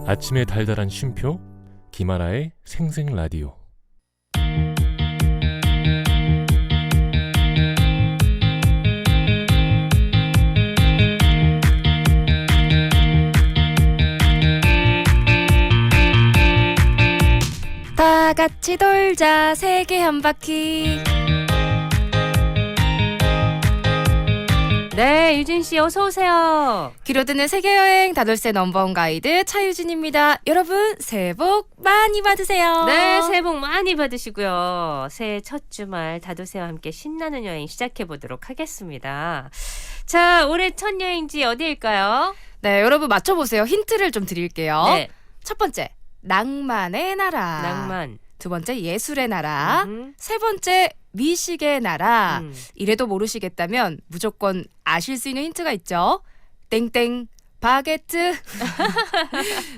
아침의 달달한 쉼표 김하나의 생생라디오. 다 같이 돌자 세계 한 바퀴. 네, 유진씨 어서오세요. 귀로 듣는 세계여행 다돌쇠 넘버원 가이드 차유진입니다. 여러분 새해 복 많이 받으세요. 네, 새해 복 많이 받으시고요. 새해 첫 주말 다도새와 함께 신나는 여행 시작해보도록 하겠습니다. 자, 올해 첫 여행지 어디일까요? 네, 여러분 맞춰보세요. 힌트를 좀 드릴게요. 네, 첫 번째 낭만의 나라. 낭만. 두 번째 예술의 나라. 세 번째 미식의 나라. 이래도 모르시겠다면 무조건 아실 수 있는 힌트가 있죠. 땡땡 바게트.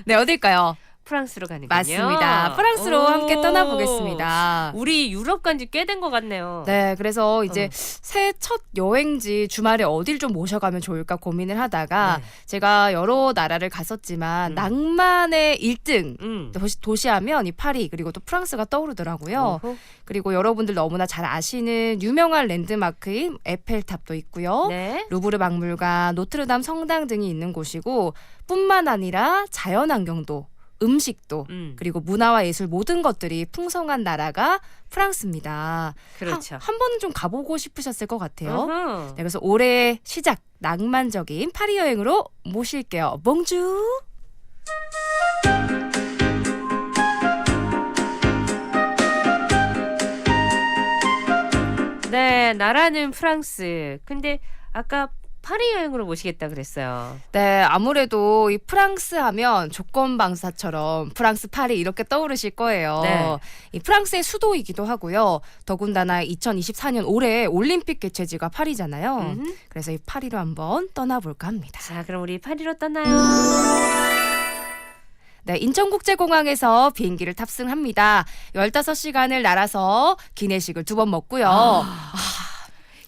네, 어딜까요? 프랑스로 가는군요. 맞습니다. 프랑스로 함께 떠나보겠습니다. 우리 유럽 간지 꽤 된 것 같네요. 네, 그래서 이제 새해 첫 여행지 주말에 어딜 좀 모셔가면 좋을까 고민을 하다가 네. 제가 여러 나라를 갔었지만 낭만의 1등 도시하면 이 파리 그리고 또 프랑스가 떠오르더라고요. 어허. 그리고 여러분들 너무나 잘 아시는 유명한 랜드마크인 에펠탑도 있고요. 네. 루브르 박물관, 노트르담 성당 등이 있는 곳이고 뿐만 아니라 자연환경도 음식도 그리고 문화와 예술 모든 것들이 풍성한 나라가 프랑스입니다. 그렇죠. 한 번은 좀 가보고 싶으셨을 것 같아요. 어허. 네, 그래서 올해 시작 낭만적인 파리 여행으로 모실게요. 봉주. 네, 나라는 프랑스. 근데 아까 파리 여행으로 모시겠다 그랬어요. 네, 아무래도 이 프랑스 하면 조건방사처럼 프랑스 파리 이렇게 떠오르실 거예요. 네. 이 프랑스의 수도이기도 하고요. 더군다나 2024년 올해 올림픽 개최지가 파리잖아요. 그래서 이 파리로 한번 떠나볼까 합니다. 자, 그럼 우리 파리로 떠나요. 네, 인천국제공항에서 비행기를 탑승합니다. 15시간을 날아서 기내식을 2번 먹고요.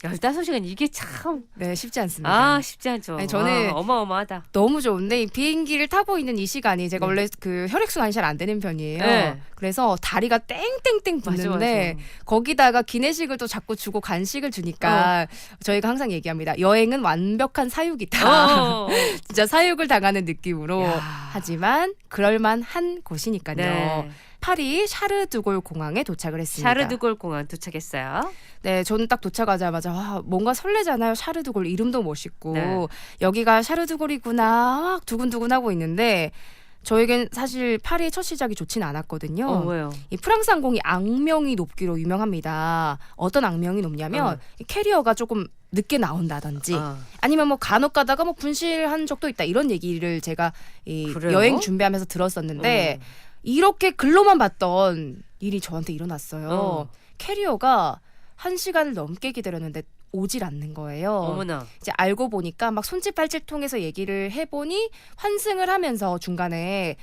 15시간 이게 참 네, 쉽지 않습니다. 쉽지 않죠. 아니, 저는 어마어마하다. 너무 좋은데 이 비행기를 타고 있는 이 시간이 제가 원래 그 혈액순환이 잘 안 되는 편이에요. 네. 그래서 다리가 땡땡땡 붙는데 맞아. 거기다가 기내식을 또 자꾸 주고 간식을 주니까 저희가 항상 얘기합니다. 여행은 완벽한 사육이다. 진짜 사육을 당하는 느낌으로. 야. 하지만 그럴만한 곳이니까요. 네. 파리 샤르드골 공항에 도착을 했습니다. 샤르드골 공항 도착했어요. 네, 저는 딱 도착하자마자 뭔가 설레잖아요. 샤르드골 이름도 멋있고 네. 여기가 샤르드골이구나 막 두근두근하고 있는데 저에겐 사실 파리의 첫 시작이 좋지는 않았거든요. 왜요? 이 프랑스 항공이 악명이 높기로 유명합니다. 어떤 악명이 높냐면 이 캐리어가 조금 늦게 나온다든지 아니면 뭐 간혹 가다가 뭐 분실한 적도 있다 이런 얘기를 제가 이 그래요? 여행 준비하면서 들었었는데 이렇게 글로만 봤던 일이 저한테 일어났어요. 캐리어가 1시간을 넘게 기다렸는데 오질 않는 거예요. 어머나. 이제 알고 보니까 막 손짓 발짓 통해서 얘기를 해보니 환승을 하면서 중간에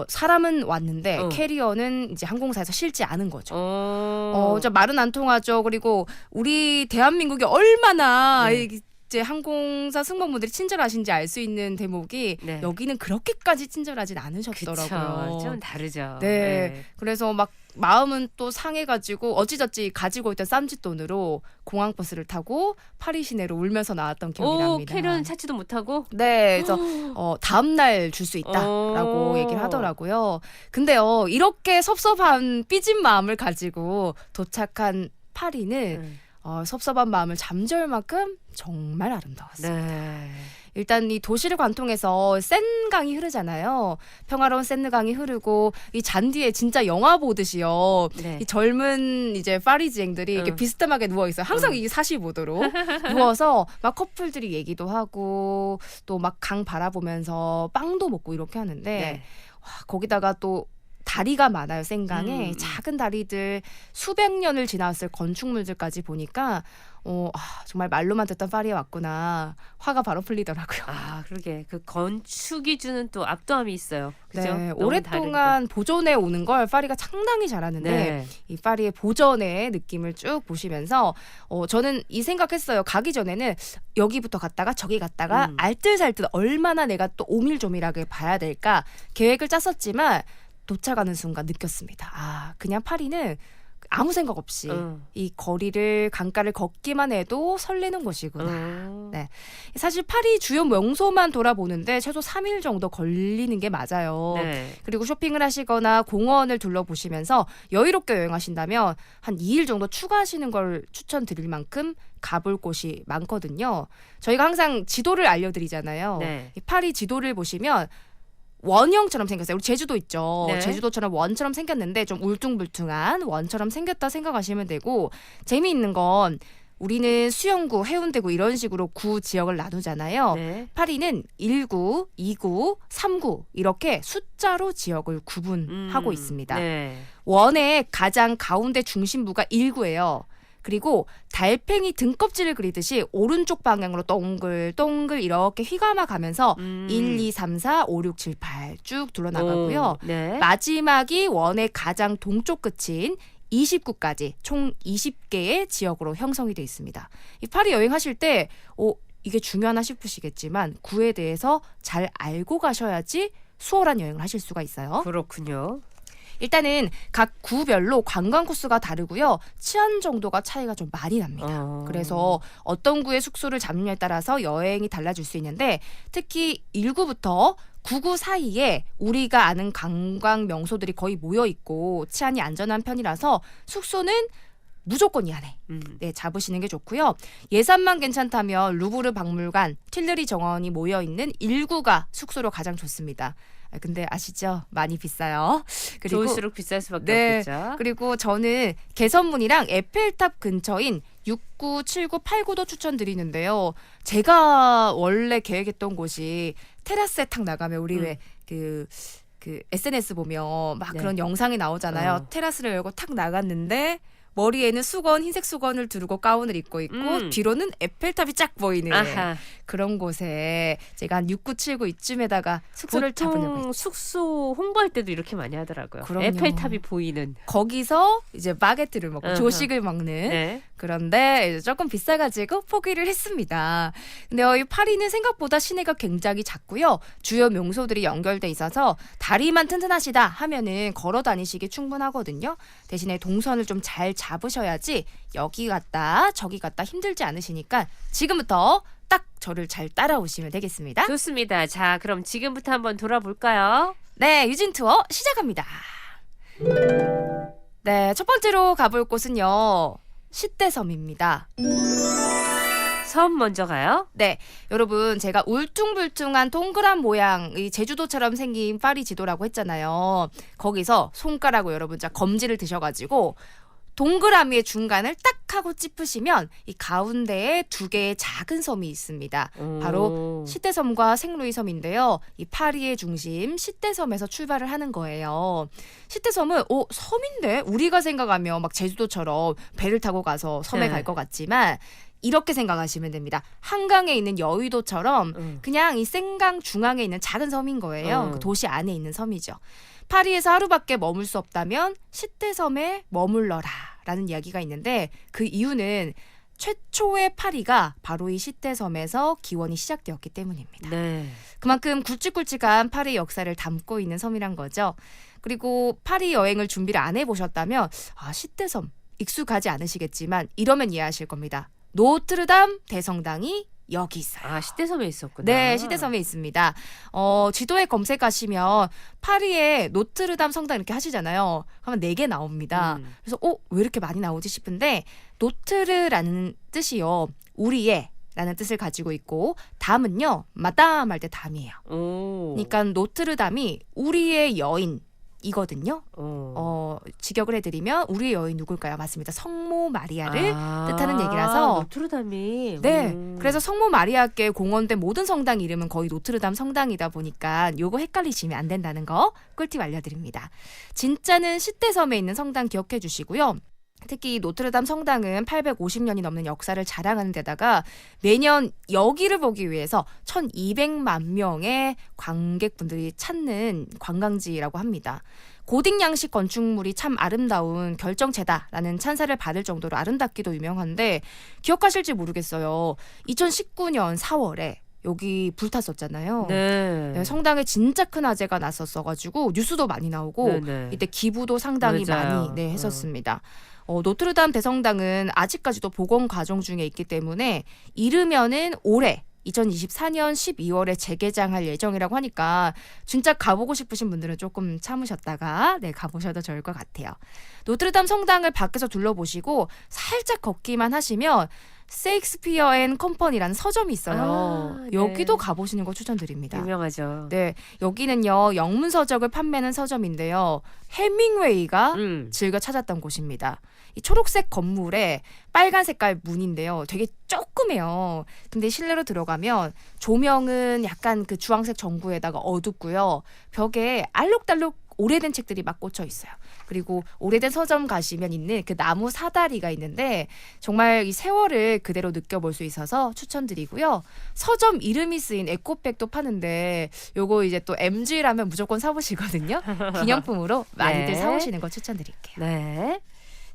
사람은 왔는데 캐리어는 이제 항공사에서 실지 않은 거죠. 저 말은 안 통하죠. 그리고 우리 대한민국이 얼마나 이제 항공사 승무원분들이 친절하신지 알 수 있는 대목이 여기는 그렇게까지 친절하진 않으셨더라고요. 그쵸. 좀 다르죠. 네. 그래서 막 마음은 또 상해가지고 어찌저찌 가지고 있던 쌈짓돈으로 공항버스를 타고 파리 시내로 울면서 나왔던 기억이 납니다. 캐리어는 찾지도 못하고? 네, 그래서 다음날 줄 수 있다라고 얘기를 하더라고요. 근데요, 이렇게 섭섭한 삐진 마음을 가지고 도착한 파리는 섭섭한 마음을 잠재울 만큼 정말 아름다웠어요. 네. 일단 이 도시를 관통해서 센강이 흐르잖아요. 평화로운 센강이 흐르고 이 잔디에 진짜 영화 보듯이요. 네. 이 젊은 이제 파리지앵들이 이렇게 비스듬하게 누워 있어요. 항상 이 45도로 누워서 막 커플들이 얘기도 하고 또 막 강 바라보면서 빵도 먹고 이렇게 하는데 와, 거기다가 또 다리가 많아요. 센강에 작은 다리들 수백 년을 지났을 건축물들까지 보니까 정말 말로만 듣던 파리에 왔구나. 화가 바로 풀리더라고요. 아, 그러게. 그 건축이 주는 또 압도함이 있어요. 그죠? 네, 너무 오랫동안 보존해 오는 걸 파리가 상당히 잘하는데 네. 이 파리의 보존의 느낌을 쭉 보시면서 저는 이 생각했어요. 가기 전에는 여기부터 갔다가 저기 갔다가 알뜰살뜰 얼마나 내가 또 오밀조밀하게 봐야 될까 계획을 짰었지만 도착하는 순간 느꼈습니다. 아, 그냥 파리는 아무 생각 없이 이 거리를 강가를 걷기만 해도 설레는 곳이구나. 네. 사실 파리 주요 명소만 돌아보는데 최소 3일 정도 걸리는 게 맞아요. 네. 그리고 쇼핑을 하시거나 공원을 둘러보시면서 여유롭게 여행하신다면 한 2일 정도 추가하시는 걸 추천드릴 만큼 가볼 곳이 많거든요. 저희가 항상 지도를 알려드리잖아요. 네. 이 파리 지도를 보시면 원형처럼 생겼어요. 우리 제주도 있죠. 네. 제주도처럼 원처럼 생겼는데 좀 울퉁불퉁한 원처럼 생겼다 생각하시면 되고 재미있는 건 우리는 수영구, 해운대구 이런 식으로 구 지역을 나누잖아요. 네. 파리는 1구, 2구, 3구 이렇게 숫자로 지역을 구분하고 있습니다. 네. 원의 가장 가운데 중심부가 1구예요. 그리고 달팽이 등껍질을 그리듯이 오른쪽 방향으로 동글동글 이렇게 휘감아 가면서 1, 2, 3, 4, 5, 6, 7, 8 쭉 둘러나가고요. 네. 마지막이 원의 가장 동쪽 끝인 29까지 총 20개의 지역으로 형성이 되어 있습니다. 이 파리 여행하실 때 이게 중요하나 싶으시겠지만 구에 대해서 잘 알고 가셔야지 수월한 여행을 하실 수가 있어요. 그렇군요. 일단은 각 구별로 관광 코스가 다르고요. 치안 정도가 차이가 좀 많이 납니다. 그래서 어떤 구에 숙소를 잡느냐에 따라서 여행이 달라질 수 있는데 특히 1구부터 9구 사이에 우리가 아는 관광 명소들이 거의 모여 있고 치안이 안전한 편이라서 숙소는 무조건 이 안에 잡으시는 게 좋고요. 예산만 괜찮다면 루브르 박물관, 틸르리 정원이 모여 있는 1구가 숙소로 가장 좋습니다. 근데 아시죠? 많이 비싸요. 그리고 좋을수록 비쌀 수밖에 네, 없겠죠. 그리고 저는 개선문이랑 에펠탑 근처인 6구, 7구, 8구도 추천드리는데요. 제가 원래 계획했던 곳이 테라스에 탁 나가면 우리 왜 그 SNS 보면 막 네. 그런 영상이 나오잖아요. 테라스를 열고 탁 나갔는데 머리에는 수건, 흰색 수건을 두르고 가운을 입고 있고 뒤로는 에펠탑이 쫙 보이는 아하. 그런 곳에 제가 한 6, 9, 7, 9 이쯤에다가 숙소를 잡으려고 보통 했죠. 숙소 홍보할 때도 이렇게 많이 하더라고요. 그럼요. 에펠탑이 보이는. 거기서 이제 바게트를 먹고 어허. 조식을 먹는 네. 그런데 이제 조금 비싸가지고 포기를 했습니다. 근데 이 파리는 생각보다 시내가 굉장히 작고요. 주요 명소들이 연결돼 있어서 다리만 튼튼하시다 하면은 걸어 다니시기 충분하거든요. 대신에 동선을 좀 잘 잡으셔야지 여기 갔다 저기 갔다 힘들지 않으시니까 지금부터 딱 저를 잘 따라오시면 되겠습니다. 좋습니다. 자, 그럼 지금부터 한번 돌아볼까요? 네, 유진 투어 시작합니다. 네, 첫 번째로 가볼 곳은요. 시떼섬입니다. 섬 먼저 가요. 네, 여러분 제가 울퉁불퉁한 동그란 모양의 제주도처럼 생긴 파리 지도라고 했잖아요. 거기서 손가락으로 여러분 자 검지를 드셔가지고 동그라미의 중간을 딱 하고 찝으시면 이 가운데에 두 개의 작은 섬이 있습니다. 바로 시떼섬과 생루이섬인데요. 이 파리의 중심 시떼섬에서 출발을 하는 거예요. 시떼섬은 섬인데 우리가 생각하면 막 제주도처럼 배를 타고 가서 섬에 네. 갈 것 같지만 이렇게 생각하시면 됩니다. 한강에 있는 여의도처럼 그냥 이 생강 중앙에 있는 작은 섬인 거예요. 그 도시 안에 있는 섬이죠. 파리에서 하루밖에 머물 수 없다면 시떼섬에 머물러라 라는 이야기가 있는데 그 이유는 최초의 파리가 바로 이 시떼섬에서 기원이 시작되었기 때문입니다. 네. 그만큼 굵직굵직한 파리 역사를 담고 있는 섬이란 거죠. 그리고 파리 여행을 준비를 안 해보셨다면 시떼섬 익숙하지 않으시겠지만 이러면 이해하실 겁니다. 노트르담 대성당이 여기 있어요. 아, 시떼섬에 있었구나. 네, 시떼섬에 있습니다. 지도에 검색하시면 파리에 노트르담 성당 이렇게 하시잖아요. 하면 4개 나옵니다. 그래서 왜 이렇게 많이 나오지 싶은데 노트르라는 뜻이요. 우리의 라는 뜻을 가지고 있고 담은요. 마담 할 때 담이에요. 오. 그러니까 노트르담이 우리의 여인 이거든요. 직역을 해드리면 우리의 여인 누굴까요? 맞습니다. 성모 마리아를 뜻하는 얘기라서 노트르담이. 네, 그래서 성모 마리아께 공헌된 모든 성당 이름은 거의 노트르담 성당이다 보니까 요거 헷갈리시면 안 된다는 거 꿀팁 알려드립니다. 진짜는 시떼섬에 있는 성당 기억해 주시고요. 특히 노트르담 성당은 850년이 넘는 역사를 자랑하는 데다가 매년 여기를 보기 위해서 1200만 명의 관객분들이 찾는 관광지라고 합니다. 고딕 양식 건축물이 참 아름다운 결정체다라는 찬사를 받을 정도로 아름답기도 유명한데 기억하실지 모르겠어요. 2019년 4월에 여기 불탔었잖아요. 네. 네, 성당에 진짜 큰 화재가 났었어가지고 뉴스도 많이 나오고 네네. 이때 기부도 상당히 맞아요. 많이 했었습니다. 노트르담 대성당은 아직까지도 복원 과정 중에 있기 때문에 이르면은 올해 2024년 12월에 재개장할 예정이라고 하니까 진짜 가보고 싶으신 분들은 조금 참으셨다가 가보셔도 좋을 것 같아요. 노트르담 성당을 밖에서 둘러보시고 살짝 걷기만 하시면 세익스피어 앤 컴퍼니라는 서점이 있어요. 네. 여기도 가보시는 거 추천드립니다. 유명하죠. 네, 여기는요 영문 서적을 판매하는 서점인데요. 해밍웨이가 즐겨 찾았던 곳입니다. 이 초록색 건물에 빨간 색깔 문인데요. 되게 조그매요. 근데 실내로 들어가면 조명은 약간 그 주황색 전구에다가 어둡고요. 벽에 알록달록 오래된 책들이 막 꽂혀 있어요. 그리고 오래된 서점 가시면 있는 그 나무 사다리가 있는데 정말 이 세월을 그대로 느껴볼 수 있어서 추천드리고요. 서점 이름이 쓰인 에코백도 파는데 요거 이제 또 MG라면 무조건 사보시거든요. 기념품으로 많이들 네. 사오시는 거 추천드릴게요. 네.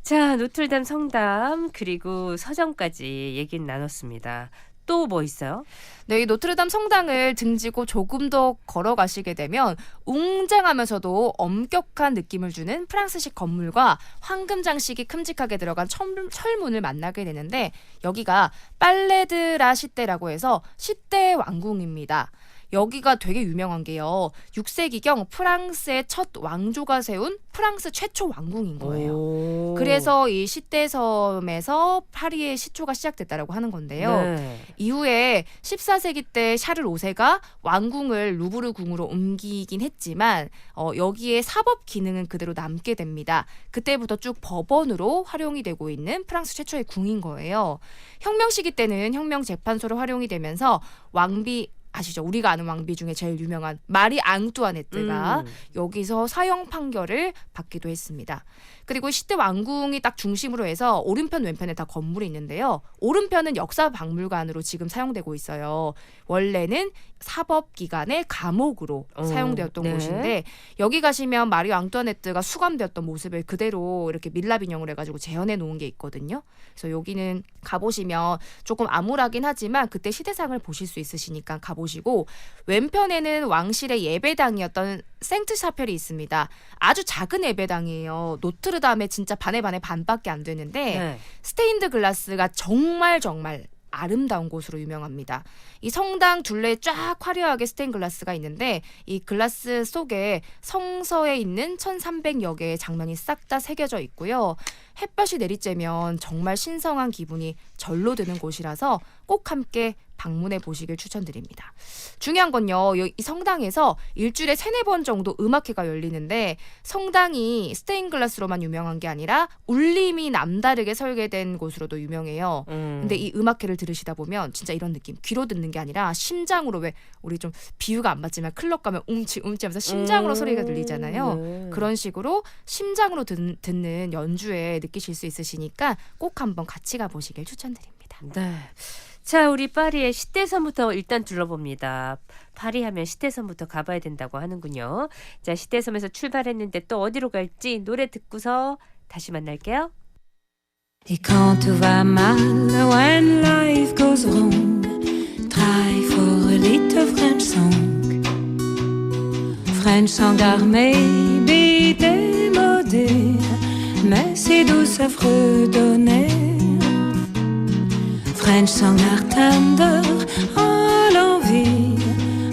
자, 노틀담 성당 그리고 서점까지 얘기는 나눴습니다. 또 뭐 있어요? 네, 이 노트르담 성당을 등지고 조금 더 걸어가시게 되면 웅장하면서도 엄격한 느낌을 주는 프랑스식 건물과 황금 장식이 큼직하게 들어간 철문을 만나게 되는데 여기가 빨레드라 시대라고 해서 시대 왕궁입니다. 여기가 되게 유명한 게요. 6세기경 프랑스의 첫 왕조가 세운 프랑스 최초 왕궁인 거예요. 오. 그래서 이 시대섬에서 파리의 시초가 시작됐다라고 하는 건데요. 네. 이후에 14세기 때 샤를 5세가 왕궁을 루브르 궁으로 옮기긴 했지만 여기에 사법 기능은 그대로 남게 됩니다. 그때부터 쭉 법원으로 활용이 되고 있는 프랑스 최초의 궁인 거예요. 혁명 시기 때는 혁명 재판소로 활용이 되면서 왕비 아시죠? 우리가 아는 왕비 중에 제일 유명한 마리 앙뚜아네트가 여기서 사형 판결을 받기도 했습니다. 그리고 시대 왕궁이 딱 중심으로 해서 오른편 왼편에 다 건물이 있는데요. 오른편은 역사박물관으로 지금 사용되고 있어요. 원래는 사법기관의 감옥으로 사용되었던 네. 곳인데 여기 가시면 마리 앙뚜아네트가 수감되었던 모습을 그대로 이렇게 밀랍 인형을 해가지고 재현해 놓은 게 있거든요. 그래서 여기는 가보시면 조금 암울하긴 하지만 그때 시대상을 보실 수 있으시니까 가보시고 왼편에는 왕실의 예배당이었던 생트 샤펠이 있습니다. 아주 작은 예배당이에요. 노트르담의 진짜 반의 반밖에 안 되는데 네. 스테인드 글라스가 정말 아름다운 곳으로 유명합니다. 이 성당 둘레에 쫙 화려하게 스테인 글라스가 있는데 이 글라스 속에 성서에 있는 1300여 개의 장면이 싹 다 새겨져 있고요. 햇볕이 내리쬐면 정말 신성한 기분이 절로 드는 곳이라서 꼭 함께 방문해 보시길 추천드립니다. 중요한 건요. 이 성당에서 일주일에 3-4번 정도 음악회가 열리는데 성당이 스테인글라스로만 유명한 게 아니라 울림이 남다르게 설계된 곳으로도 유명해요. 근데 이 음악회를 들으시다 보면 진짜 이런 느낌. 귀로 듣는 게 아니라 심장으로 왜 우리 좀 비유가 안 맞지만 클럽 가면 움치 하면서 심장으로 소리가 들리잖아요. 네. 그런 식으로 심장으로 듣는 연주에 느끼실 수 있으시니까 꼭 한번 같이 가보시길 추천드립니다. 네. 자, 우리 파리의 시대섬부터 일단 둘러봅니다. 파리 하면 시대섬부터 가봐야 된다고 하는군요. 자, 시대섬에서 출발했는데 또 어디로 갈지 노래 듣고서 다시 만날게요. Et quand tout va mal, when life goes wrong, try for a little French song. French song are maybe démodé, mais c'est doux, ça fredonnait. French song are tender, à l'envie,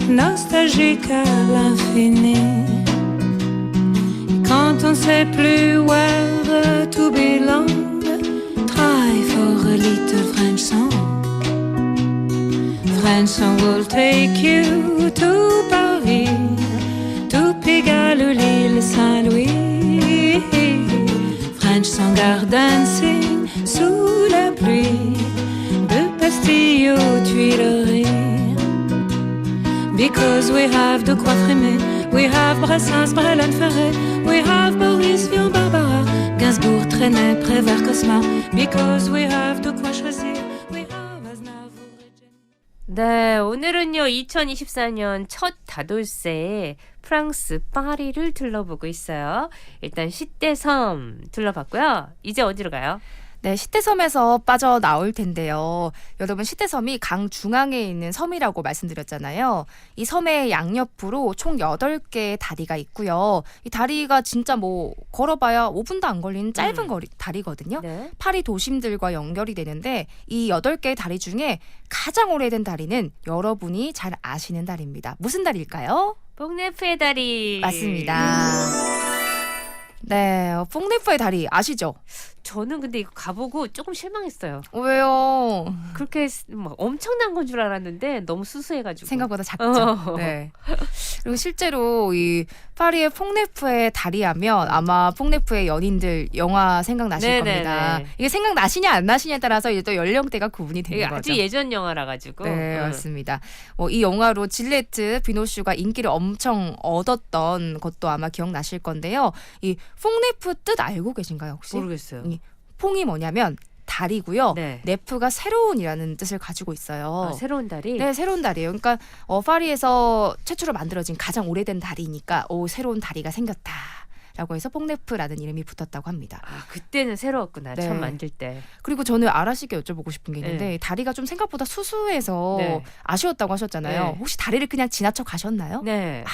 nostalgique à l'infini. Et quand on sait plus where to belong, try for a little French song. French song will take you to Paris, to Pigalle ou l'île Saint-Louis. French song are dancing sous la pluie, de Bastille aux Tuileries. Because we have de quoi frimer, we have Brassens, Brelon, Ferret, we have Boris Vian, Barbara Gainsbourg, Trenet, Prévert, Cosma. Because we have de quoi choisir. We have Aznavour et Jenny. 네, 오늘은요 2024년 첫 다돌쇠 프랑스 파리를 둘러보고 있어요. 일단 시대섬 둘러봤고요. 이제 어디로 가요? 네, 시대섬에서 빠져나올 텐데요. 여러분, 시대섬이 강 중앙에 있는 섬이라고 말씀드렸잖아요. 이 섬의 양옆으로 총 8개의 다리가 있고요. 이 다리가 진짜 뭐 걸어봐야 5분도 안 걸리는 짧은 다리거든요. 네. 파리 도심들과 연결이 되는데 이 8개의 다리 중에 가장 오래된 다리는 여러분이 잘 아시는 다리입니다. 무슨 다리일까요? 뽕네프의 다리. 맞습니다. 네, 뽕네프의 다리 아시죠? 저는 근데 이거 가보고 조금 실망했어요. 왜요? 그렇게 막 엄청난 건 줄 알았는데 너무 수수해가지고. 생각보다 작죠. 네. 그리고 실제로 이 파리의 퐁네프의 다리하면 아마 퐁네프의 연인들 영화 생각나실 네네네. 겁니다. 이게 생각나시냐 안 나시냐에 따라서 이제 또 연령대가 구분이 이게 되는 아주 거죠. 예전 영화라 가지고. 네, 맞습니다. 이 영화로 질레트 비노슈가 인기를 엄청 얻었던 것도 아마 기억나실 건데요. 이 퐁네프 뜻 알고 계신가요, 혹시? 모르겠어요. 퐁이 뭐냐면 다리고요. 네. 네프가 새로운이라는 뜻을 가지고 있어요. 아, 새로운 다리. 네, 새로운 다리예요. 그러니까 파리에서 최초로 만들어진 가장 오래된 다리니까 새로운 다리가 생겼다라고 해서 퐁네프라는 이름이 붙었다고 합니다. 아, 그때는 새로웠구나. 네. 처음 만들 때. 그리고 저는 아라씨께 여쭤보고 싶은 게 있는데 네. 다리가 좀 생각보다 수수해서 네. 아쉬웠다고 하셨잖아요. 네. 혹시 다리를 그냥 지나쳐 가셨나요? 네.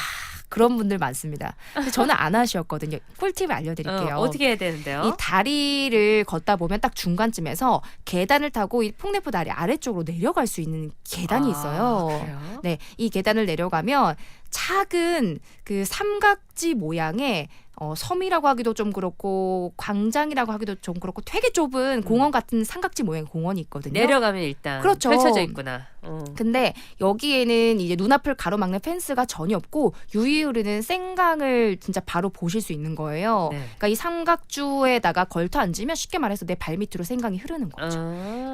그런 분들 많습니다. 근데 저는 안 아쉬웠거든요. 꿀팁을 알려드릴게요. 어떻게 해야 되는데요? 이 다리를 걷다 보면 딱 중간쯤에서 계단을 타고 이 퐁네프 다리 아래쪽으로 내려갈 수 있는 계단이 있어요. 그래요? 네, 이 계단을 내려가면 작은 그 삼각지 모양의 섬이라고 하기도 좀 그렇고 광장이라고 하기도 좀 그렇고 되게 좁은 공원 같은 삼각지 모양의 공원이 있거든요. 내려가면 일단 그렇죠. 펼쳐져 있구나. 근데 여기에는 이제 눈앞을 가로막는 펜스가 전혀 없고 유유히 흐르는 생강을 진짜 바로 보실 수 있는 거예요. 네. 그러니까 이 삼각주에다가 걸터 앉으면 쉽게 말해서 내 발밑으로 생강이 흐르는 거죠.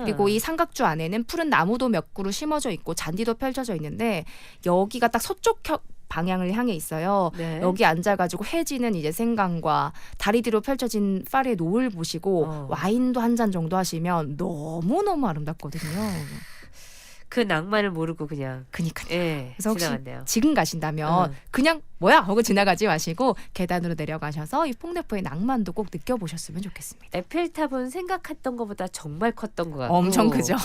그리고 이 삼각주 안에는 푸른 나무도 몇 그루 심어져 있고 잔디도 펼쳐져 있는데 여기가 딱 서쪽 방향을 향해 있어요. 네. 여기 앉아가지고 해지는 이제 생강과 다리 뒤로 펼쳐진 파리의 노을 보시고 와인도 한 잔 정도 하시면 너무너무 아름답거든요. 그 낭만을 모르고 그냥 그니까요. 예, 그래서 혹시 지나갔네요. 지금 가신다면 그냥 뭐야 하고 지나가지 마시고 계단으로 내려가셔서 이 퐁네프의 낭만도 꼭 느껴보셨으면 좋겠습니다. 에펠탑은 생각했던 것보다 정말 컸던 것 같고 엄청 크죠.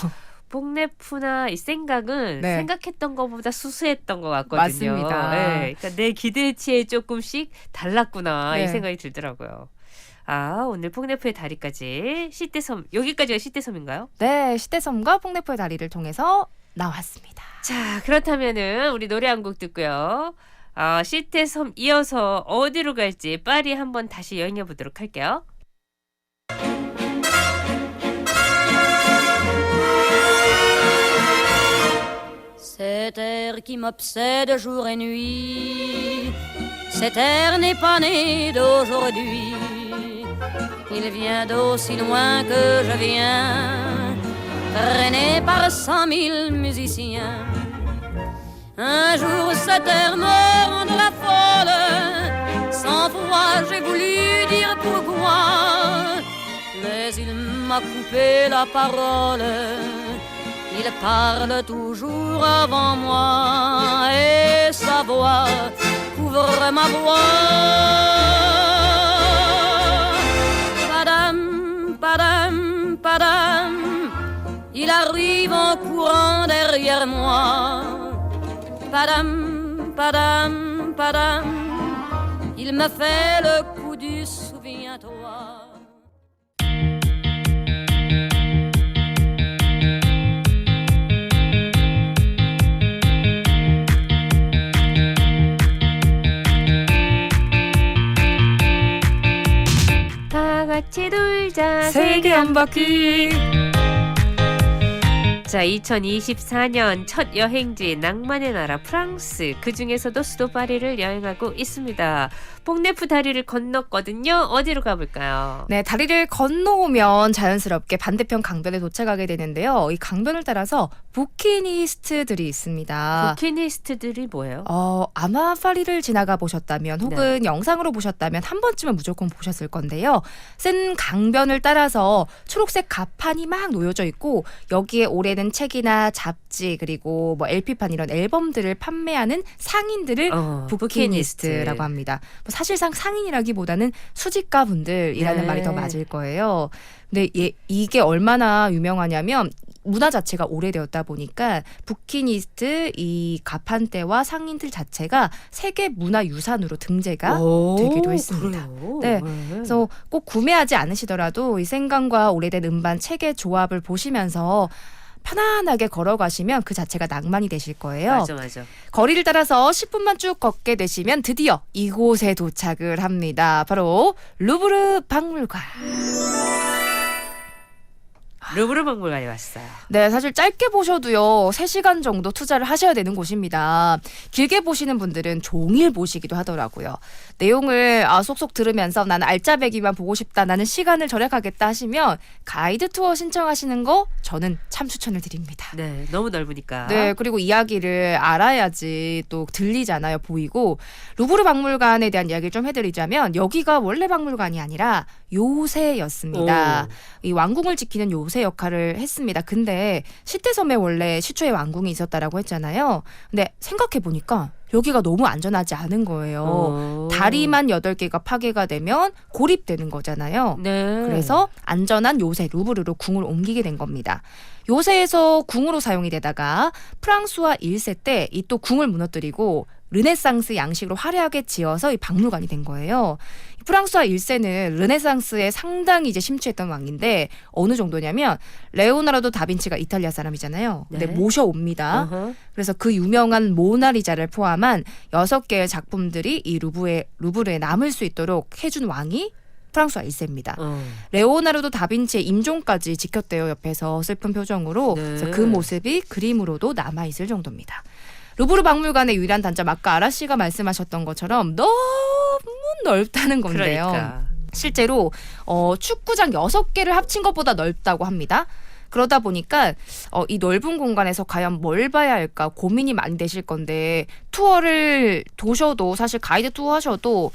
뽕네프나 이 생각은 네. 생각했던 것보다 수수했던 것 같거든요. 맞습니다. 네, 그러니까 내 기대치에 조금씩 달랐구나 네. 이 생각이 들더라고요. 아, 오늘 퐁네프의 다리까지 시대섬 여기까지가 시대섬인가요? 네, 시대섬과 퐁네프의 다리를 통해서 나왔습니다. 자, 그렇다면은 우리 노래 한 곡 듣고요. 시대섬 이어서 어디로 갈지 파리 한번 다시 여행해 보도록 할게요. Cet air qui m'obsède jour et nuit, cet air n'est pas né d'aujourd'hui. Il vient d'aussi loin que je viens, traîné par 100 000 musiciens. Un jour cet air me rendra folle, 100 fois j'ai voulu dire pourquoi, mais il m'a coupé la parole. Il parle toujours avant moi et sa voix couvre ma voix. Padam, padam, padam, il arrive en courant derrière moi. Padam, padam, padam, il me fait le coup du souviens-toi. 다 같이 놀자 세계 한 바퀴. 자, 2024년 첫 여행지 낭만의 나라 프랑스, 그중에서도 수도 파리를 여행하고 있습니다. 뽕네프 다리를 건넜거든요. 어디로 가볼까요? 네, 다리를 건너오면 자연스럽게 반대편 강변에 도착하게 되는데요. 이 강변을 따라서 부키니스트들이 있습니다. 부키니스트들이 뭐예요? 아마 파리를 지나가 보셨다면 혹은 영상으로 보셨다면 한 번쯤은 무조건 보셨을 건데요. 센 강변을 따라서 초록색 가판이 막 놓여져 있고 여기에 올해는 책이나 잡지 그리고 뭐 LP판 이런 앨범들을 판매하는 상인들을 부키니스트라고 합니다. 뭐 사실상 상인이라기보다는 수집가 분들이라는 네. 말이 더 맞을 거예요. 근데 이게 얼마나 유명하냐면 문화 자체가 오래되었다 보니까 부키니스트 이 가판대와 상인들 자체가 세계 문화유산으로 등재가 되기도 했습니다. 그래요? 네. 그래서 꼭 구매하지 않으시더라도 이 생강과 오래된 음반 책의 조합을 보시면서 편안하게 걸어가시면 그 자체가 낭만이 되실 거예요. 맞아. 거리를 따라서 10분만 쭉 걷게 되시면 드디어 이곳에 도착을 합니다. 바로 루브르 박물관. 루브르 박물관에 왔어요. 네, 사실 짧게 보셔도요 3시간 정도 투자를 하셔야 되는 곳입니다. 길게 보시는 분들은 종일 보시기도 하더라고요. 내용을 쏙쏙 들으면서 나는 알짜배기만 보고 싶다, 나는 시간을 절약하겠다 하시면 가이드 투어 신청하시는 거 저는 참 추천을 드립니다. 네, 너무 넓으니까. 네, 그리고 이야기를 알아야지 또 들리잖아요, 보이고. 루브르 박물관에 대한 이야기를 좀 해드리자면 여기가 원래 박물관이 아니라 요새였습니다. 이 왕궁을 지키는 요새 역할을 했습니다. 근데 시대섬에 원래 시초에 왕궁이 있었다라고 했잖아요. 근데 생각해보니까 여기가 너무 안전하지 않은 거예요. 다리만 8개가 파괴가 되면 고립되는 거잖아요. 네. 그래서 안전한 요새 루브르로 궁을 옮기게 된 겁니다. 요새에서 궁으로 사용이 되다가 프랑스와 1세 때 이 또 궁을 무너뜨리고 르네상스 양식으로 화려하게 지어서 이 박물관이 된 거예요. 프랑스와 1세는 르네상스에 상당히 이제 심취했던 왕인데 어느 정도냐면 레오나르도 다빈치가 이탈리아 사람이잖아요. 근데 네. 모셔옵니다. 그래서 그 유명한 모나리자를 포함한 6개의 작품들이 이 루브르에 남을 수 있도록 해준 왕이 프랑스와 1세입니다. 레오나르도 다빈치의 임종까지 지켰대요. 옆에서 슬픈 표정으로. 네. 그래서 그 모습이 그림으로도 남아있을 정도입니다. 루브르 박물관의 유일한 단점, 아까 아라 씨가 말씀하셨던 것처럼 너무 넓다는 건데요. 그러니까. 실제로 축구장 6개를 합친 것보다 넓다고 합니다. 그러다 보니까 이 넓은 공간에서 과연 뭘 봐야 할까 고민이 많이 되실 건데 투어를 도셔도 사실 가이드 투어 하셔도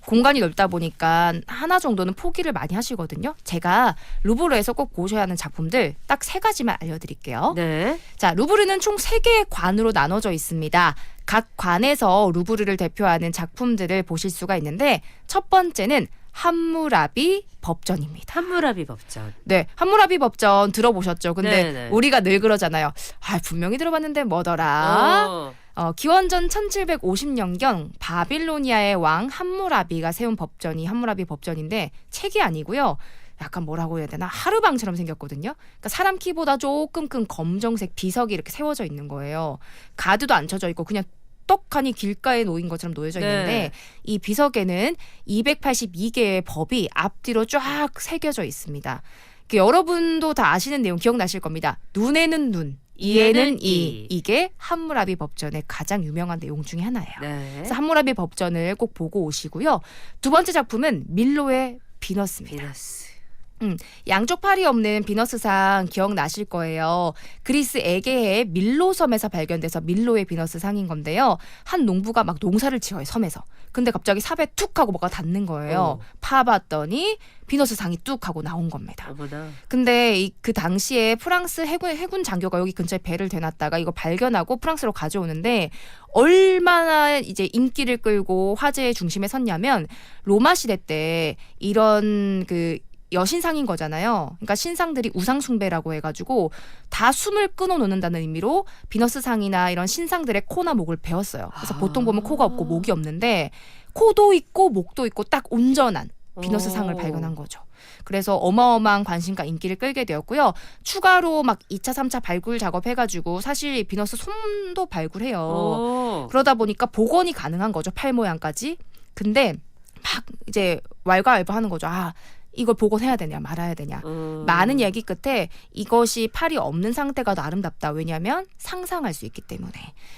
공간이 넓다 보니까 하나 정도는 포기를 많이 하시거든요. 제가 루브르에서 꼭 보셔야 하는 작품들 딱 3가지만 알려드릴게요. 네. 자, 루브르는 총 3개의 관으로 나눠져 있습니다. 각 관에서 루브르를 대표하는 작품들을 보실 수가 있는데 첫 번째는 함무라비 법전입니다. 함무라비 법전. 네, 함무라비 법전 들어보셨죠? 근데 네네. 우리가 늘 그러잖아요. 분명히 들어봤는데 뭐더라? 기원전 1750년경 바빌로니아의 왕 함무라비가 세운 법전이 함무라비 법전인데 책이 아니고요. 약간 뭐라고 해야 되나? 하르방처럼 생겼거든요. 그러니까 사람 키보다 조금 큰 검정색 비석이 이렇게 세워져 있는 거예요. 가드도 안 쳐져 있고 그냥 떡하니 길가에 놓인 것처럼 놓여져 있는데 네. 이 비석에는 282개의 법이 앞뒤로 쫙 새겨져 있습니다. 여러분도 다 아시는 내용 기억나실 겁니다. 눈에는 눈, 이에는 이. 이게 함무라비 법전의 가장 유명한 내용 중에 하나예요. 네. 그래서 함무라비 법전을 꼭 보고 오시고요. 두 번째 작품은 밀로의 비너스입니다. 비너스. 양쪽 팔이 없는 비너스상 기억나실 거예요. 그리스 에게해 밀로섬에서 발견돼서 밀로의 비너스 상인 건데요. 한 농부가 막 농사를 지어요, 섬에서. 근데 갑자기 삽에 툭 하고 뭐가 닿는 거예요. 파봤더니 비너스 상이 뚝 하고 나온 겁니다. 어머나. 근데 그 당시에 프랑스 해군 장교가 여기 근처에 배를 대놨다가 이거 발견하고 프랑스로 가져오는데 얼마나 이제 인기를 끌고 화제의 중심에 섰냐면 로마 시대 때 이런 그 여신상인 거잖아요. 그러니까 신상들이 우상숭배라고 해가지고 다 숨을 끊어놓는다는 의미로 비너스상이나 이런 신상들의 코나 목을 베었어요. 그래서 보통 보면 코가 없고 목이 없는데 코도 있고 목도 있고 딱 온전한 비너스상을 발견한 거죠. 그래서 어마어마한 관심과 인기를 끌게 되었고요. 추가로 막 2차, 3차 발굴 작업해가지고 사실 비너스 손도 발굴해요. 그러다 보니까 복원이 가능한 거죠. 팔 모양까지. 근데 막 이제 왈가왈부하는 거죠. 이걸 복원해야 되냐 말아야 되냐. 많은 얘기 끝에 이것이 팔이 없는 상태가 더 아름답다. 왜냐하면 상상할 수 있기 때문에.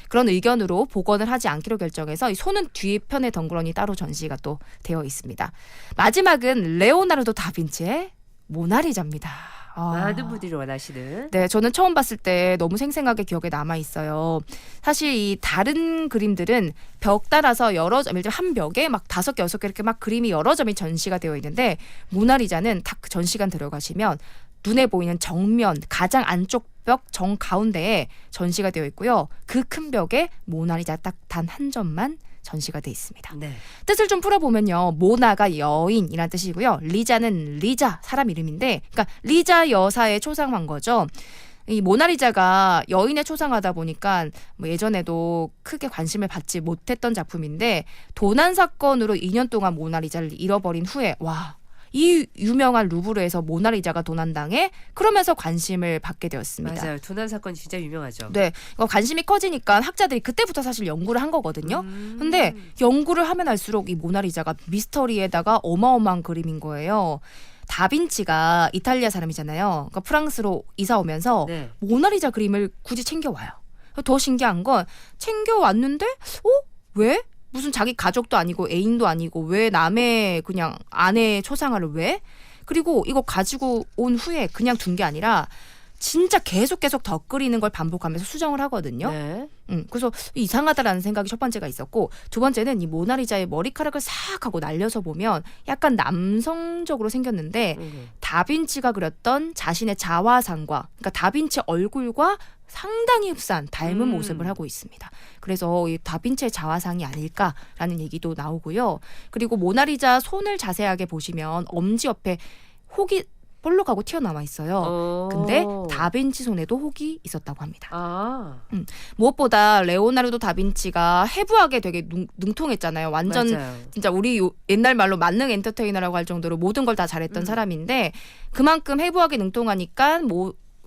그런 의견으로 복원을 하지 않기로 결정해서 이 손은 뒤편에 덩그러니 따로 전시가 또 되어 있습니다. 마지막은 레오나르도 다빈치의 모나리자입니다. 많은 분들이 원하시는. 네, 저는 처음 봤을 때 너무 생생하게 기억에 남아 있어요. 사실 이 다른 그림들은 벽 따라서 여러 점, 예를 들면 한 벽에 막 5개, 6개 이렇게 막 그림이 여러 점이 전시가 되어 있는데 모나리자는 딱 그 전시관 들어가시면 눈에 보이는 정면 가장 안쪽 벽 정 가운데에 전시가 되어 있고요. 그 큰 벽에 모나리자 딱 단 한 점만 전시가 돼 있습니다. 네. 뜻을 좀 풀어보면요. 모나가 여인이란 뜻이고요. 리자는 리자 사람 이름인데 그러니까 리자 여사의 초상화인 거죠. 이 모나리자가 여인의 초상화다 보니까 뭐 예전에도 크게 관심을 받지 못했던 작품인데 도난 사건으로 2년 동안 모나리자를 잃어버린 후에 이 유명한 루브르에서 모나리자가 도난당해 그러면서 관심을 받게 되었습니다. 맞아요. 도난 사건 진짜 유명하죠. 네, 관심이 커지니까 학자들이 그때부터 사실 연구를 한 거거든요. 근데 연구를 하면 할수록 이 모나리자가 미스터리에다가 어마어마한 그림인 거예요. 다빈치가 이탈리아 사람이잖아요. 그러니까 프랑스로 이사 오면서 네. 모나리자 그림을 굳이 챙겨와요. 더 신기한 건 챙겨왔는데 왜? 무슨 자기 가족도 아니고 애인도 아니고 왜 남의 그냥 아내의 초상화를 왜? 그리고 이거 가지고 온 후에 그냥 둔 게 아니라 진짜 계속 덧그리는 걸 반복하면서 수정을 하거든요. 네. 그래서 이상하다라는 생각이 첫 번째가 있었고 두 번째는 이 모나리자의 머리카락을 싹 하고 날려서 보면 약간 남성적으로 생겼는데 다빈치가 그렸던 자신의 자화상과 그러니까 다빈치 얼굴과 상당히 흡사한 닮은 모습을 하고 있습니다. 그래서 이 다빈치의 자화상이 아닐까라는 얘기도 나오고요. 그리고 모나리자 손을 자세하게 보시면 엄지 옆에 혹이 볼록하고 튀어나와 있어요. 근데 다빈치 손에도 혹이 있었다고 합니다. 무엇보다 레오나르도 다빈치가 해부학에 되게 능통했잖아요. 완전 맞아요. 진짜 우리 옛날 말로 만능 엔터테이너라고 할 정도로 모든 걸 다 잘했던 사람인데 그만큼 해부학에 능통하니까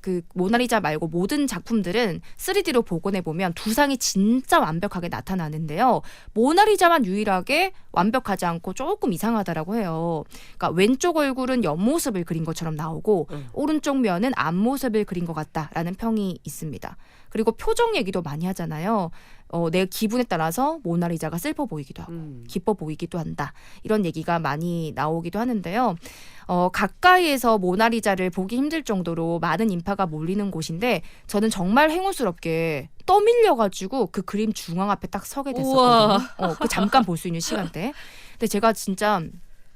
그 모나리자 말고 모든 작품들은 3D로 복원해 보면 두상이 진짜 완벽하게 나타나는데요. 모나리자만 유일하게 완벽하지 않고 조금 이상하다라고 해요. 그러니까 왼쪽 얼굴은 옆모습을 그린 것처럼 나오고 오른쪽 면은 앞모습을 그린 것 같다라는 평이 있습니다. 그리고 표정 얘기도 많이 하잖아요. 내 기분에 따라서 모나리자가 슬퍼 보이기도 하고 기뻐 보이기도 한다. 이런 얘기가 많이 나오기도 하는데요. 가까이에서 모나리자를 보기 힘들 정도로 많은 인파가 몰리는 곳인데 저는 정말 행운스럽게 떠밀려가지고 그 그림 중앙 앞에 딱 서게 됐었거든요. 그 잠깐 볼 수 있는 시간대. 근데 제가 진짜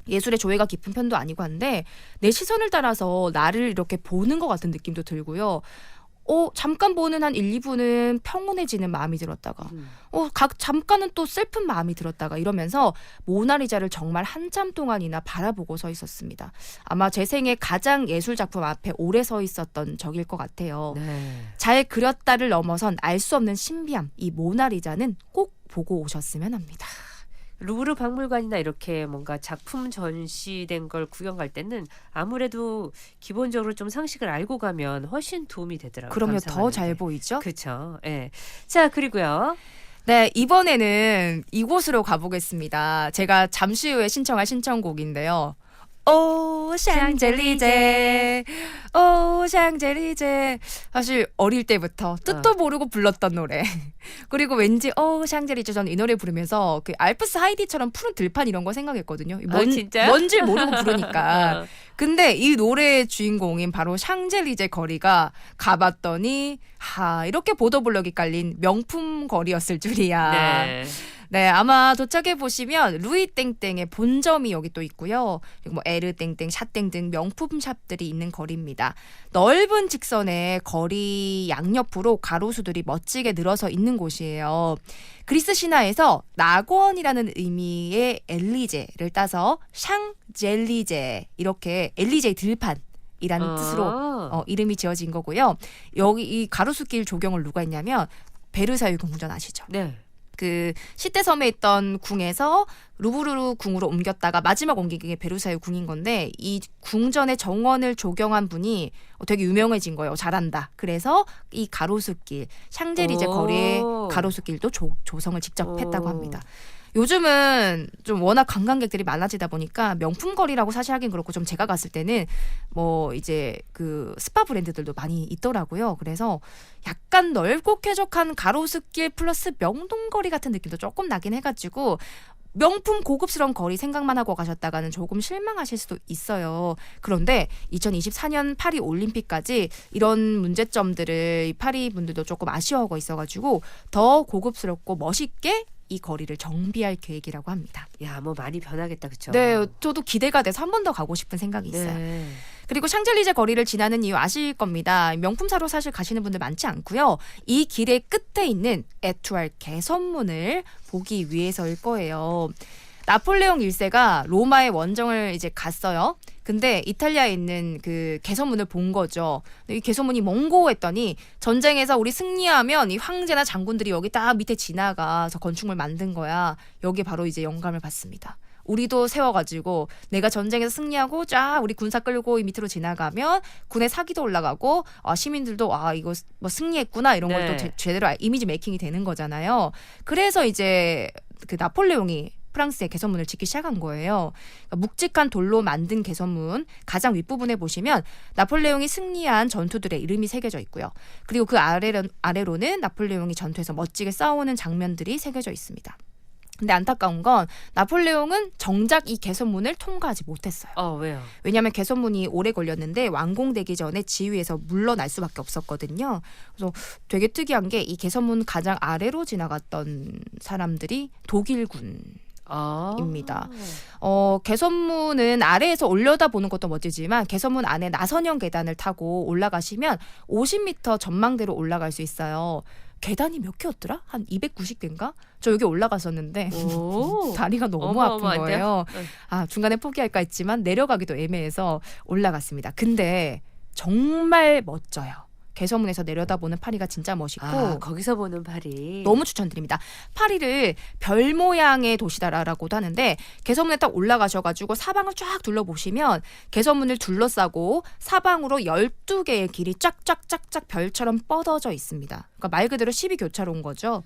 예술의 조예가 깊은 편도 아니고 한데 내 시선을 따라서 나를 이렇게 보는 것 같은 느낌도 들고요. 잠깐 보는 한 1, 2분은 평온해지는 마음이 들었다가 잠깐은 또 슬픈 마음이 들었다가 이러면서 모나리자를 정말 한참 동안이나 바라보고 서 있었습니다. 아마 제 생애 가장 예술 작품 앞에 오래 서 있었던 적일 것 같아요. 네. 잘 그렸다를 넘어선 알 수 없는 신비함, 이 모나리자는 꼭 보고 오셨으면 합니다. 루브르 박물관이나 이렇게 뭔가 작품 전시된 걸 구경 갈 때는 아무래도 기본적으로 좀 상식을 알고 가면 훨씬 도움이 되더라고요. 그럼요. 더 감상하는데. 잘 보이죠? 그렇죠. 예. 자, 그리고요. 네, 이번에는 이곳으로 가보겠습니다. 제가 잠시 후에 신청할 신청곡인데요. 오 샹젤리제 오 샹젤리제 사실 어릴 때부터 뜻도 모르고 불렀던 노래. 그리고 왠지 오 샹젤리제 저는 이 노래 부르면서 그 알프스 하이디처럼 푸른 들판 이런 거 생각했거든요. 진짜요? 뭔지 모르고 부르니까. 근데 이 노래의 주인공인 바로 샹젤리제 거리가 가봤더니 이렇게 보도블럭이 깔린 명품 거리였을 줄이야. 네. 네, 아마 도착해 보시면 루이 땡땡의 본점이 여기 또 있고요. 그리고 뭐 에르 땡땡, 샤땡 등 명품 샵들이 있는 거리입니다. 넓은 직선의 거리 양옆으로 가로수들이 멋지게 늘어서 있는 곳이에요. 그리스 신화에서 낙원이라는 의미의 엘리제를 따서 샹젤리제 이렇게 엘리제의 들판이라는 뜻으로 이름이 지어진 거고요. 여기 이 가로수길 조경을 누가 했냐면 베르사유 궁전 아시죠? 네. 그 시대섬에 있던 궁에서 루브르 궁으로 옮겼다가 마지막 옮긴 게 베르사유 궁인 건데 이 궁전의 정원을 조경한 분이 되게 유명해진 거예요. 잘한다. 그래서 이 가로수길, 샹젤리제 거리의 가로수길도 조성을 직접 했다고 합니다. 요즘은 좀 워낙 관광객들이 많아지다 보니까 명품 거리라고 사실 하긴 그렇고 좀 제가 갔을 때는 뭐 이제 그 스파 브랜드들도 많이 있더라고요. 그래서 약간 넓고 쾌적한 가로수길 플러스 명동거리 같은 느낌도 조금 나긴 해가지고 명품 고급스러운 거리 생각만 하고 가셨다가는 조금 실망하실 수도 있어요. 그런데 2024년 파리 올림픽까지 이런 문제점들을 파리 분들도 조금 아쉬워하고 있어가지고 더 고급스럽고 멋있게 이 거리를 정비할 계획이라고 합니다. 야, 뭐 많이 변하겠다, 그렇죠? 네, 저도 기대가 돼서 한 번 더 가고 싶은 생각이 있어요. 네. 그리고 샹젤리제 거리를 지나는 이유 아실 겁니다. 명품 사러 사실 가시는 분들 많지 않고요. 이 길의 끝에 있는 에투알 개선문을 보기 위해서일 거예요. 나폴레옹 1세가 로마의 원정을 이제 갔어요. 근데 이탈리아에 있는 그 개선문을 본 거죠. 근데 이 개선문이 뭔고 했더니 전쟁에서 우리 승리하면 이 황제나 장군들이 여기 딱 밑에 지나가서 건축물 만든 거야. 여기에 바로 이제 영감을 받습니다. 우리도 세워가지고 내가 전쟁에서 승리하고 쫙 우리 군사 끌고 이 밑으로 지나가면 군의 사기도 올라가고 시민들도 이거 뭐 승리했구나 이런 걸 또 제대로 이미지 메이킹이 되는 거잖아요. 그래서 이제 그 나폴레옹이 프랑스의 개선문을 짓기 시작한 거예요. 그러니까 묵직한 돌로 만든 개선문 가장 윗부분에 보시면 나폴레옹이 승리한 전투들의 이름이 새겨져 있고요. 그리고 그 아래로는 나폴레옹이 전투에서 멋지게 싸우는 장면들이 새겨져 있습니다. 근데 안타까운 건 나폴레옹은 정작 이 개선문을 통과하지 못했어요. 왜요? 왜냐하면 개선문이 오래 걸렸는데 완공되기 전에 지휘에서 물러날 수밖에 없었거든요. 그래서 되게 특이한 게 이 개선문 가장 아래로 지나갔던 사람들이 독일군. 입니다. 개선문은 아래에서 올려다보는 것도 멋지지만 개선문 안에 나선형 계단을 타고 올라가시면 50m 전망대로 올라갈 수 있어요. 계단이 몇 개였더라? 한 290개인가? 저 여기 올라갔었는데 다리가 너무 아픈 거예요. 중간에 포기할까 했지만 내려가기도 애매해서 올라갔습니다. 근데 정말 멋져요. 개선문에서 내려다보는 파리가 진짜 멋있고 거기서 보는 파리 너무 추천드립니다. 파리를 별 모양의 도시다라고도 하는데 개선문에 딱 올라가셔가지고 사방을 쫙 둘러보시면 개선문을 둘러싸고 사방으로 12개의 길이 쫙쫙쫙쫙 별처럼 뻗어져 있습니다. 그러니까 말 그대로 12교차로인 거죠.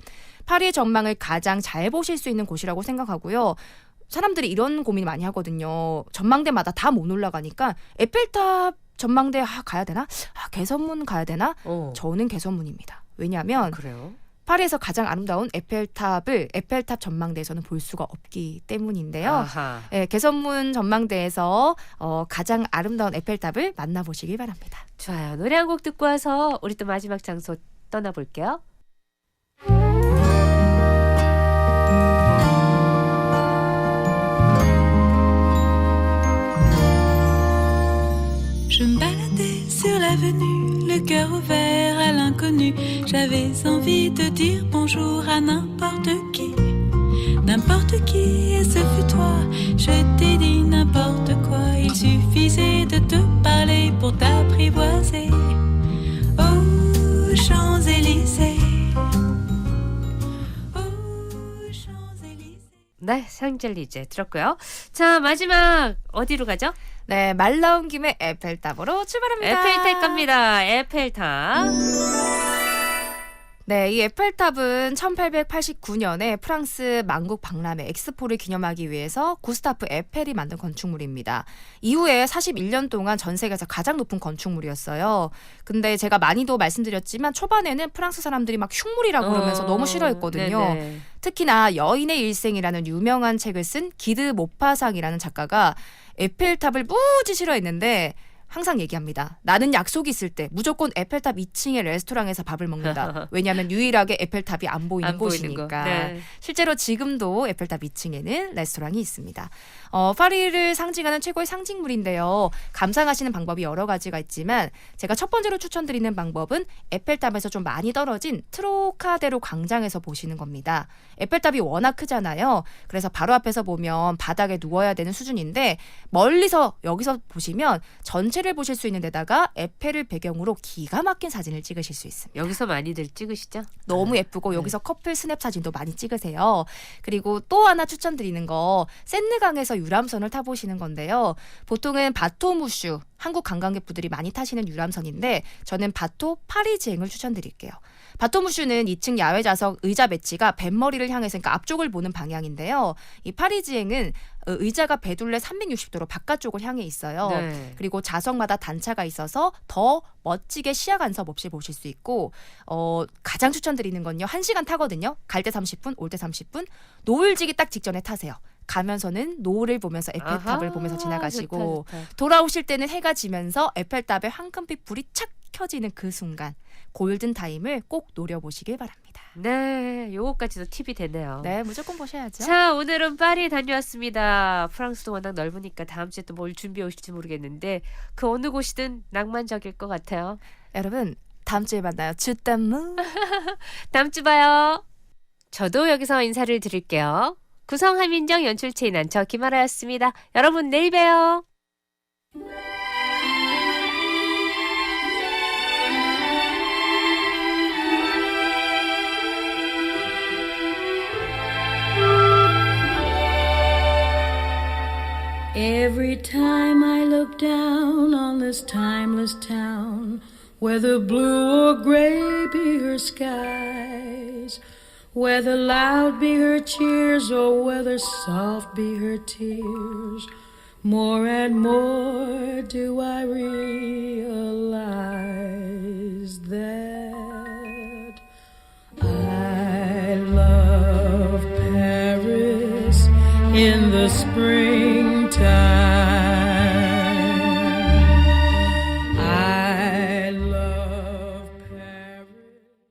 파리의 전망을 가장 잘 보실 수 있는 곳이라고 생각하고요. 사람들이 이런 고민 많이 하거든요. 전망대마다 다 못 올라가니까 에펠탑 전망대 가야 되나? 개선문 가야 되나? 저는 개선문입니다. 왜냐하면 그래요? 파리에서 가장 아름다운 에펠탑을 에펠탑 전망대에서는 볼 수가 없기 때문인데요. 네, 개선문 전망대에서 가장 아름다운 에펠탑을 만나보시길 바랍니다. 좋아요. 노래 한 곡 듣고 와서 우리 또 마지막 장소 떠나볼게요. Je me baladais sur l'avenue, le cœur ouvert à l'inconnu. J'avais envie de dire bonjour à n'importe qui, et ce fut toi. Je t'ai dit n'importe quoi, il suffisait de te parler pour t'apprivoiser. Oh, Champs-Élysées. Oh, Champs-Élysées. 네, 샹젤리제 들었고요. 자, 마지막 어디로 가죠? 네, 말 나온 김에 에펠탑으로 출발합니다. 에펠탑 갑니다. 에펠탑. 네, 이 에펠탑은 1889년에 프랑스 만국 박람회 엑스포를 기념하기 위해서 구스타프 에펠이 만든 건축물입니다. 이후에 41년 동안 전 세계에서 가장 높은 건축물이었어요. 근데 제가 많이도 말씀드렸지만 초반에는 프랑스 사람들이 막 흉물이라고 그러면서 너무 싫어했거든요. 네네. 특히나 여인의 일생이라는 유명한 책을 쓴 기드 모파상이라는 작가가 에펠탑을 무지 싫어했는데 항상 얘기합니다. 나는 약속이 있을 때 무조건 에펠탑 2층의 레스토랑에서 밥을 먹는다. 왜냐하면 유일하게 에펠탑이 안 보이는 곳이니까. 네. 실제로 지금도 에펠탑 2층에는 레스토랑이 있습니다. 파리를 상징하는 최고의 상징물인데요. 감상하시는 방법이 여러 가지가 있지만 제가 첫 번째로 추천드리는 방법은 에펠탑에서 좀 많이 떨어진 트로카데로 광장에서 보시는 겁니다. 에펠탑이 워낙 크잖아요. 그래서 바로 앞에서 보면 바닥에 누워야 되는 수준인데 멀리서 여기서 보시면 전체 전체를 보실 수 있는 데다가 에펠을 배경으로 기가 막힌 사진을 찍으실 수 있습니다. 여기서 많이들 찍으시죠? 너무 예쁘고 여기서 커플 스냅 사진도 많이 찍으세요. 그리고 또 하나 추천드리는 거 센르강에서 유람선을 타보시는 건데요. 보통은 바토무슈 한국 관광객분들이 많이 타시는 유람선인데 저는 바토 파리지행을 추천드릴게요. 바토무슈는 2층 야외 좌석 의자 배치가 뱃머리를 향해서 그러니까 앞쪽을 보는 방향인데요. 이 파리지행은 의자가 배둘레 360도로 바깥쪽을 향해 있어요. 네. 그리고 좌석마다 단차가 있어서 더 멋지게 시야 간섭 없이 보실 수 있고 가장 추천드리는 건요. 1시간 타거든요. 갈 때 30분, 올 때 30분. 노을 지기 딱 직전에 타세요. 가면서는 노을을 보면서 에펠탑을 보면서 지나가시고 좋다, 좋다. 돌아오실 때는 해가 지면서 에펠탑에 황금빛 불이 착 켜지는 그 순간 골든타임을 꼭 노려보시길 바랍니다. 네, 요거까지도 팁이 되네요. 네, 무조건 보셔야죠. 자, 오늘은 파리 다녀왔습니다. 프랑스도 워낙 넓으니까 다음 주에 또 뭘 준비해 오실지 모르겠는데 그 어느 곳이든 낭만적일 것 같아요. 여러분 다음 주에 만나요. 주담무. 다음 주 봐요. 저도 여기서 인사를 드릴게요. 구성 한민정 연출 체인한 저 김아라였습니다. 여러분 내일 봬요. Every time I look down on this timeless town, whether blue or gray be her skies, whether loud be her cheers or whether soft be her tears, more and more do I realize that I love Paris in the springtime.